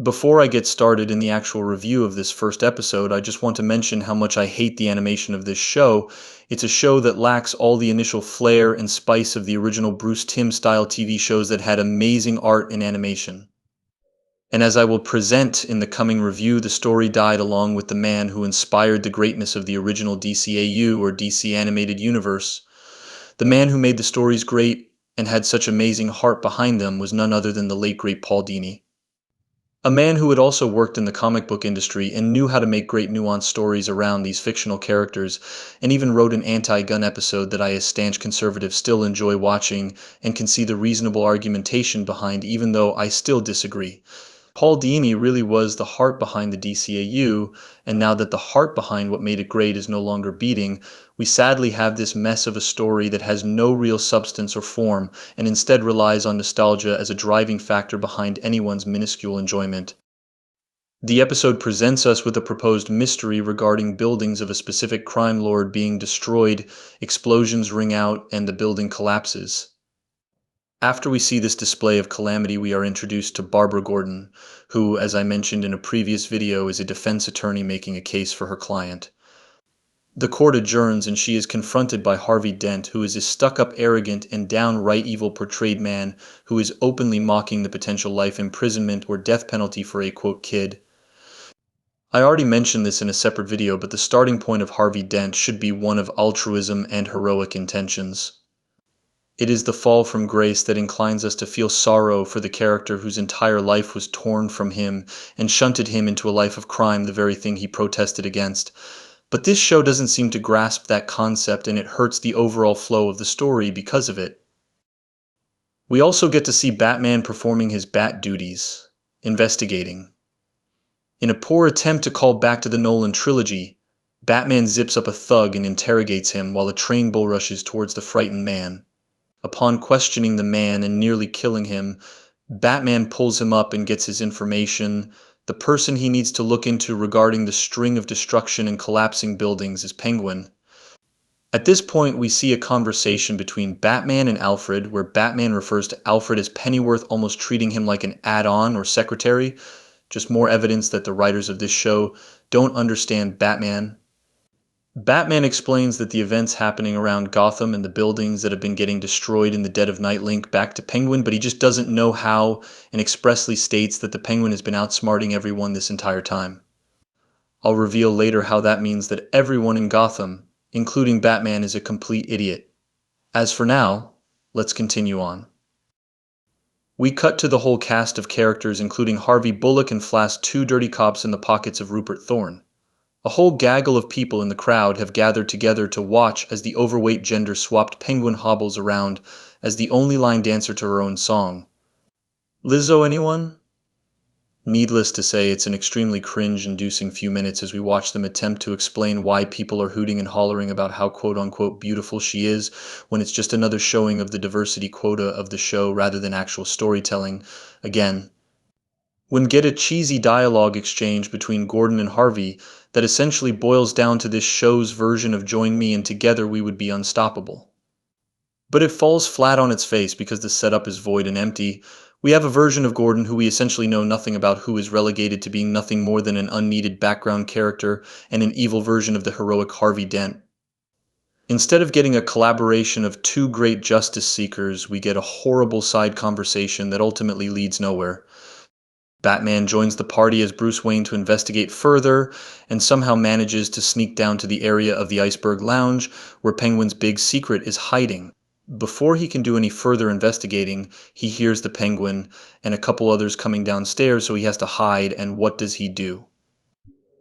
Before I get started in the actual review of this first episode, I just want to mention how much I hate the animation of this show. It's a show that lacks all the initial flair and spice of the original Bruce Timm style TV shows that had amazing art and animation. And as I will present in the coming review, the story died along with the man who inspired the greatness of the original DCAU or DC Animated Universe. The man who made the stories great and had such amazing heart behind them was none other than the late great Paul Dini. A man who had also worked in the comic book industry and knew how to make great nuanced stories around these fictional characters, and even wrote an anti-gun episode that I as stanch conservative still enjoy watching and can see the reasonable argumentation behind even though I still disagree. Paul Dini really was the heart behind the DCAU, and now that the heart behind what made it great is no longer beating, we sadly have this mess of a story that has no real substance or form, and instead relies on nostalgia as a driving factor behind anyone's minuscule enjoyment. The episode presents us with a proposed mystery regarding buildings of a specific crime lord being destroyed, explosions ring out, and the building collapses. After we see this display of calamity, we are introduced to Barbara Gordon, who, as I mentioned in a previous video, is a defense attorney making a case for her client. The court adjourns and she is confronted by Harvey Dent, who is a stuck-up, arrogant, and downright evil portrayed man who is openly mocking the potential life imprisonment or death penalty for a, quote, kid. I already mentioned this in a separate video, but the starting point of Harvey Dent should be one of altruism and heroic intentions. It is the fall from grace that inclines us to feel sorrow for the character whose entire life was torn from him and shunted him into a life of crime, the very thing he protested against. But this show doesn't seem to grasp that concept, and it hurts the overall flow of the story because of it. We also get to see Batman performing his bat duties, investigating. In a poor attempt to call back to the Nolan trilogy, Batman zips up a thug and interrogates him while a train bull rushes towards the frightened man. Upon questioning the man and nearly killing him, Batman pulls him up and gets his information. The person he needs to look into regarding the string of destruction and collapsing buildings is Penguin. At this point, we see a conversation between Batman and Alfred, where Batman refers to Alfred as Pennyworth, almost treating him like an add-on or secretary. Just more evidence that the writers of this show don't understand Batman. Batman explains that the events happening around Gotham and the buildings that have been getting destroyed in the dead of night link back to Penguin, but he just doesn't know how, and expressly states that the Penguin has been outsmarting everyone this entire time. I'll reveal later how that means that everyone in Gotham, including Batman, is a complete idiot. As for now, let's continue on. We cut to the whole cast of characters, including Harvey Bullock and Flash, two dirty cops in the pockets of Rupert Thorne. A whole gaggle of people in the crowd have gathered together to watch as the overweight gender-swapped Penguin hobbles around as the only line dancer to her own song. Lizzo, anyone? Needless to say, it's an extremely cringe-inducing few minutes as we watch them attempt to explain why people are hooting and hollering about how quote-unquote beautiful she is, when it's just another showing of the diversity quota of the show rather than actual storytelling. Again, when get a cheesy dialogue exchange between Gordon and Harvey that essentially boils down to this show's version of join me and together we would be unstoppable. But it falls flat on its face because the setup is void and empty. We have a version of Gordon who we essentially know nothing about, who is relegated to being nothing more than an unneeded background character and an evil version of the heroic Harvey Dent. Instead of getting a collaboration of two great justice seekers, we get a horrible side conversation that ultimately leads nowhere. Batman joins the party as Bruce Wayne to investigate further, and somehow manages to sneak down to the area of the Iceberg Lounge, where Penguin's big secret is hiding. Before he can do any further investigating, he hears the Penguin and a couple others coming downstairs, so he has to hide, and what does he do?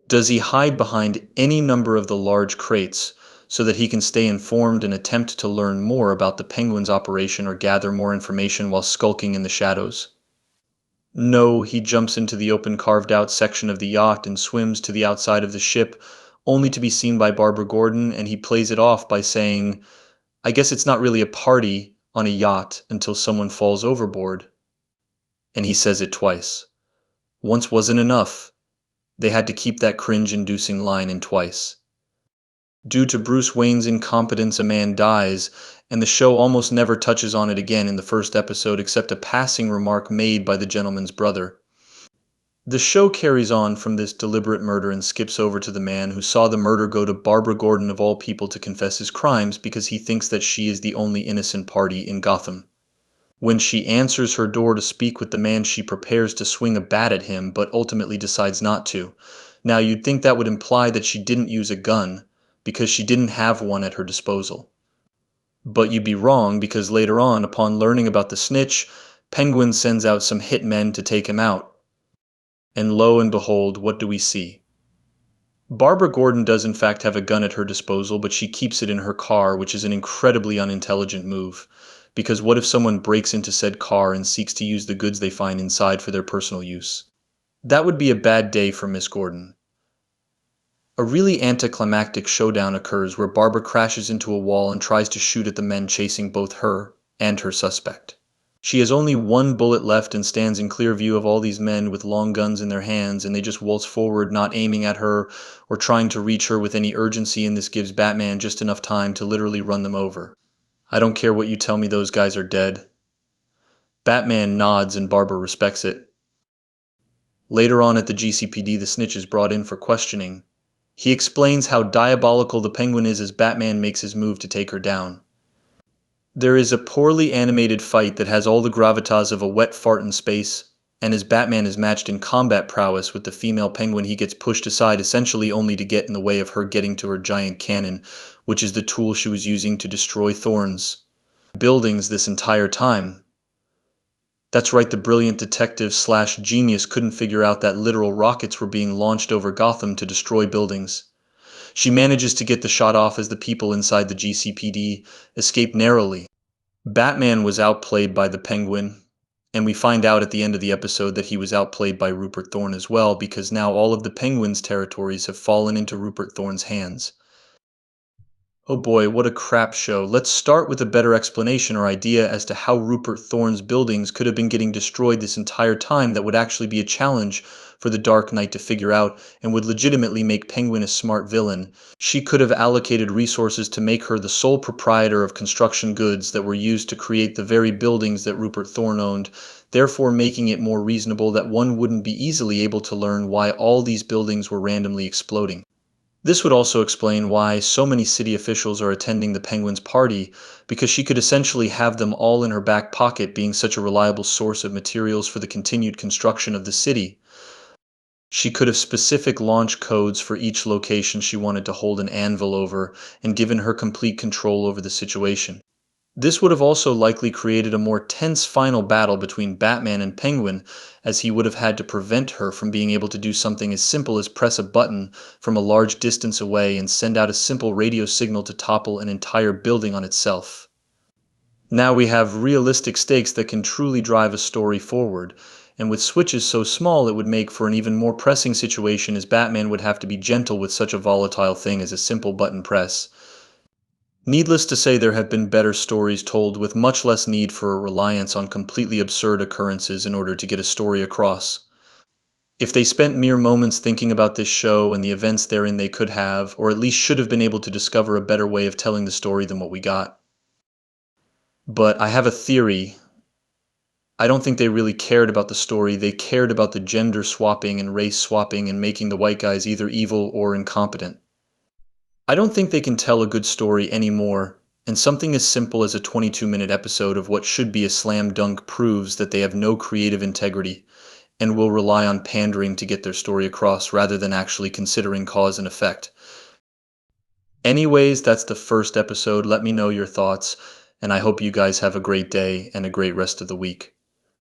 Does he hide behind any number of the large crates, so that he can stay informed and attempt to learn more about the Penguin's operation or gather more information while skulking in the shadows? No, he jumps into the open carved-out section of the yacht and swims to the outside of the ship, only to be seen by Barbara Gordon, and he plays it off by saying, I guess it's not really a party on a yacht until someone falls overboard. And he says it twice. Once wasn't enough. They had to keep that cringe-inducing line in twice. Due to Bruce Wayne's incompetence, a man dies, and the show almost never touches on it again in the first episode except a passing remark made by the gentleman's brother. The show carries on from this deliberate murder and skips over to the man who saw the murder go to Barbara Gordon of all people to confess his crimes because he thinks that she is the only innocent party in Gotham. When she answers her door to speak with the man, she prepares to swing a bat at him, but ultimately decides not to. Now, you'd think that would imply that she didn't use a gun, because she didn't have one at her disposal. But you'd be wrong, because later on, upon learning about the snitch, Penguin sends out some hitmen to take him out. And lo and behold, what do we see? Barbara Gordon does in fact have a gun at her disposal, but she keeps it in her car, which is an incredibly unintelligent move. Because what if someone breaks into said car and seeks to use the goods they find inside for their personal use? That would be a bad day for Miss Gordon. A really anticlimactic showdown occurs where Barbara crashes into a wall and tries to shoot at the men chasing both her and her suspect. She has only one bullet left and stands in clear view of all these men with long guns in their hands, and they just waltz forward, not aiming at her or trying to reach her with any urgency, and this gives Batman just enough time to literally run them over. I don't care what you tell me, those guys are dead. Batman nods and Barbara respects it. Later on at the GCPD, the snitch is brought in for questioning. He explains how diabolical the Penguin is as Batman makes his move to take her down. There is a poorly animated fight that has all the gravitas of a wet fart in space, and as Batman is matched in combat prowess with the female Penguin, he gets pushed aside essentially only to get in the way of her getting to her giant cannon, which is the tool she was using to destroy Thorne's buildings this entire time. That's right, the brilliant detective slash genius couldn't figure out that literal rockets were being launched over Gotham to destroy buildings. She manages to get the shot off as the people inside the GCPD escape narrowly. Batman was outplayed by the Penguin, and we find out at the end of the episode that he was outplayed by Rupert Thorne as well, because now all of the Penguin's territories have fallen into Rupert Thorne's hands. Oh boy, what a crap show. Let's start with a better explanation or idea as to how Rupert Thorne's buildings could have been getting destroyed this entire time. That would actually be a challenge for the Dark Knight to figure out and would legitimately make Penguin a smart villain. She could have allocated resources to make her the sole proprietor of construction goods that were used to create the very buildings that Rupert Thorne owned, therefore making it more reasonable that one wouldn't be easily able to learn why all these buildings were randomly exploding. This would also explain why so many city officials are attending the Penguin's party, because she could essentially have them all in her back pocket, being such a reliable source of materials for the continued construction of the city. She could have specific launch codes for each location she wanted to hold an anvil over, and given her complete control over the situation. This would have also likely created a more tense final battle between Batman and Penguin, as he would have had to prevent her from being able to do something as simple as press a button from a large distance away and send out a simple radio signal to topple an entire building on itself. Now we have realistic stakes that can truly drive a story forward, and with switches so small it would make for an even more pressing situation, as Batman would have to be gentle with such a volatile thing as a simple button press. Needless to say, there have been better stories told with much less need for a reliance on completely absurd occurrences in order to get a story across. If they spent mere moments thinking about this show and the events therein, they could have, or at least should have been able to discover a better way of telling the story than what we got. But I have a theory. I don't think they really cared about the story. They cared about the gender swapping and race swapping and making the white guys either evil or incompetent. I don't think they can tell a good story anymore, and something as simple as a 22-minute episode of what should be a slam dunk proves that they have no creative integrity and will rely on pandering to get their story across rather than actually considering cause and effect. Anyways, that's the first episode. Let me know your thoughts, and I hope you guys have a great day and a great rest of the week.